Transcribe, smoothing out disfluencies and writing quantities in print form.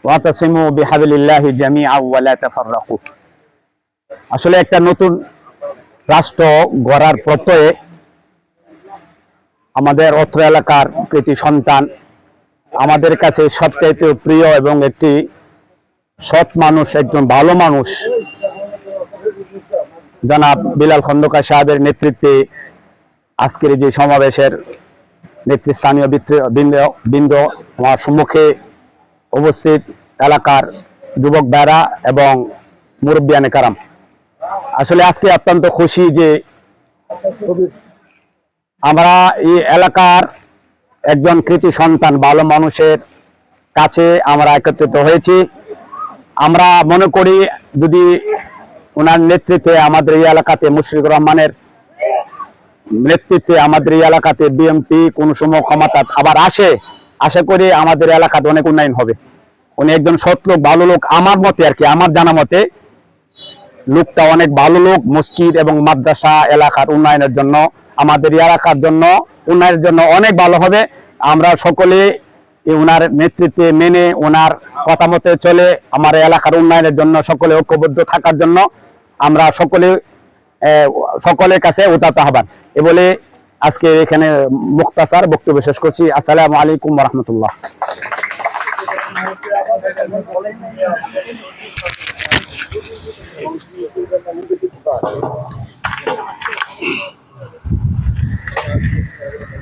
ওয়াতাসিমু বিহাবিলিল্লাহি জামিআ ওয়া লা তাফাররাকু। আসলে একটা নতুন রাষ্ট্র গড়ার প্রত্যয়ে আমাদের অত্র এলাকার কৃতি সন্তান, আমাদের কাছে সবচাইতে প্রিয় এবং একটি সৎ মানুষ, একজন ভালো মানুষ, জনাব বিলাল খন্দকার সাহেবের নেতৃত্বে আজকের যে সমাবেশের নেতৃস্থানীয় বৃন্দ আমার সম্মুখে উপস্থিত এলাকার যুবক ভাইরা এবং মুরব্বিয়ানে কারাম, আসলে আজকে অত্যন্ত খুশি যে আমরা এই এলাকার একজন কৃতি সন্তান ভালো মানুষের কাছে আমরা একত্রিত হয়েছি। আমরা মনে করি যদি ওনার নেতৃত্বে আমাদের এই এলাকাতে মুশফিকুর রহমানের নেতৃত্বে আমাদের এই এলাকাতে বিএনপি কোন সময় ক্ষমতা আবার আসে, আশা করি আমাদের এলাকাতে অনেক উন্নয়ন হবে। উনি একজন সৎ লোক, ভালো লোক, আমার মতে আর কি, আমার জানা মতে লোকটা অনেক ভালো লোক। মসজিদ এবং মাদ্রাসা এলাকার উন্নয়নের জন্য, আমাদের এলাকার জন্য উন্নয়নের জন্য অনেক ভালো হবে। আমরা সকলে ওনার নেতৃত্বে মেনে ওনার কথা মতে চলে আমার এলাকার উন্নয়নের জন্য সকলে ঐক্যবদ্ধ থাকার জন্য আমরা সকলের কাছে উদাত্ত আহ্বান এ বলে আজকে এখানে মুখতাসার বক্তব্য শেষ করছি। আসসালামু আলাইকুম ওয়া রাহমাতুল্লাহ।